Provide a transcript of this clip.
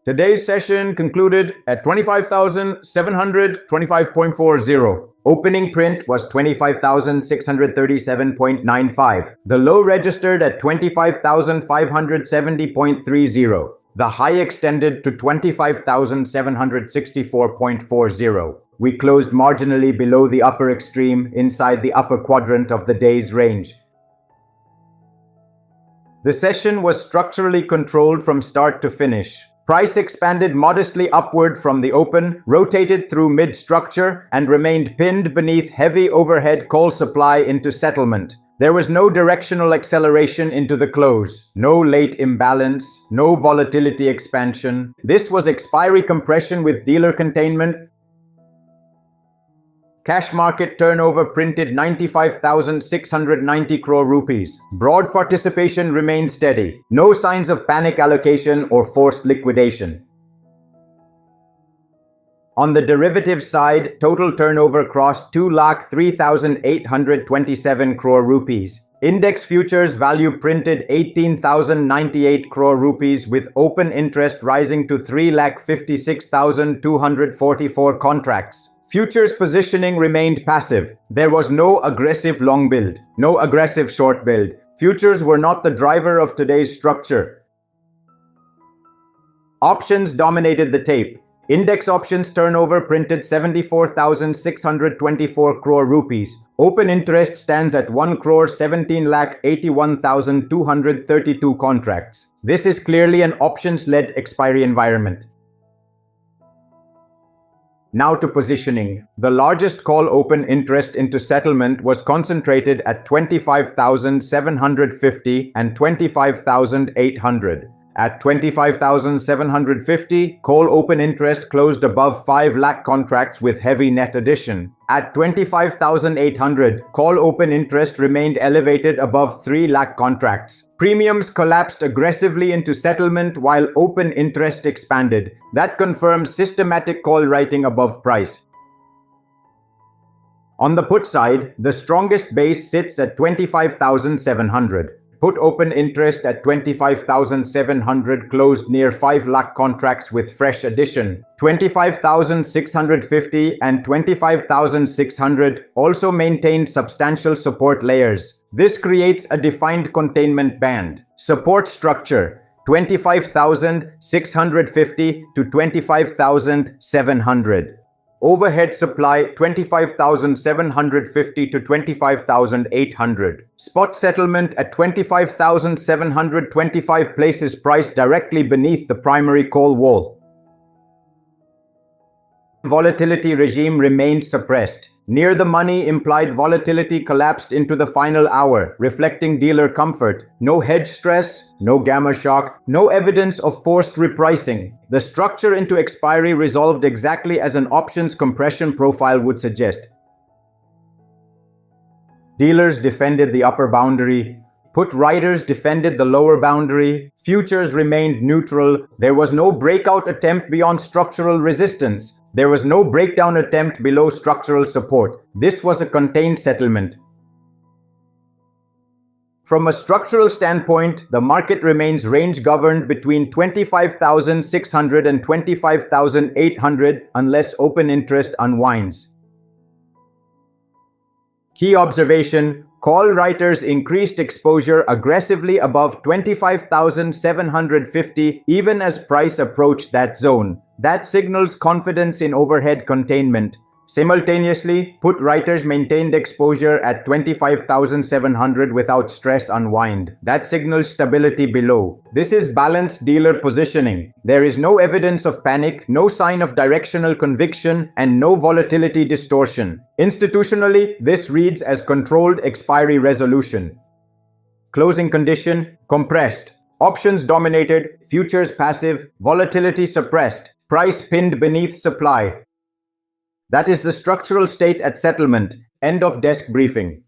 Today's session concluded at 25,725.40. Opening print was 25,637.95. The low registered at 25,570.30. The high extended to 25,764.40. We closed marginally below the upper extreme inside the upper quadrant of the day's range. The session was structurally controlled from start to finish. Price expanded modestly upward from the open, rotated through mid-structure, and remained pinned beneath heavy overhead call supply into settlement. There was no directional acceleration into the close, no late imbalance, no volatility expansion. This was expiry compression with dealer containment. Cash market turnover printed 95,690 crore rupees. Broad participation remained steady. No signs of panic allocation or forced liquidation. On the derivative side, total turnover crossed 2,03,827 crore rupees. Index futures value printed 18,098 crore rupees with open interest rising to 3,56,244 contracts. Futures positioning remained passive. There was no aggressive long build, no aggressive short build. Futures were not the driver of today's structure. Options dominated the tape. Index options turnover printed 74,624 crore rupees. Open interest stands at 1,17,81,232 contracts. This is clearly an options-led expiry environment. Now to positioning. The largest call open interest into settlement was concentrated at 25,750 and 25,800. At 25,750, call open interest closed above 5 lakh contracts with heavy net addition. At 25,800, call open interest remained elevated above 3 lakh contracts. Premiums collapsed aggressively into settlement while open interest expanded. That confirms systematic call writing above price. On the put side, the strongest base sits at 25,700. Put open interest at 25,700 closed near 5 lakh contracts with fresh addition. 25,650 and 25,600 also maintained substantial support layers. This creates a defined containment band. Support structure: 25,650 to 25,700. Overhead supply: 25,750 to 25,800. Spot settlement at 25,725 places price directly beneath the primary call wall. Volatility regime remained suppressed. Near the money, implied volatility collapsed into the final hour, reflecting dealer comfort. No hedge stress, no gamma shock, no evidence of forced repricing. The structure into expiry resolved exactly as an options compression profile would suggest. Dealers defended the upper boundary. Put writers defended the lower boundary. Futures remained neutral. There was no breakout attempt beyond structural resistance. There was no breakdown attempt below structural support. This was a contained settlement. From a structural standpoint, the market remains range-governed between 25,600 and 25,800 unless open interest unwinds. Key observation: call writers increased exposure aggressively above 25,750 even as price approached that zone. That signals confidence in overhead containment. Simultaneously, put writers maintained exposure at 25,700 without stress unwind. That signals stability below. This is balanced dealer positioning. There is no evidence of panic, no sign of directional conviction, and no volatility distortion. Institutionally, this reads as controlled expiry resolution. Closing condition: compressed. Options dominated, futures passive, volatility suppressed, price pinned beneath supply. That is the structural state at settlement. End of desk briefing.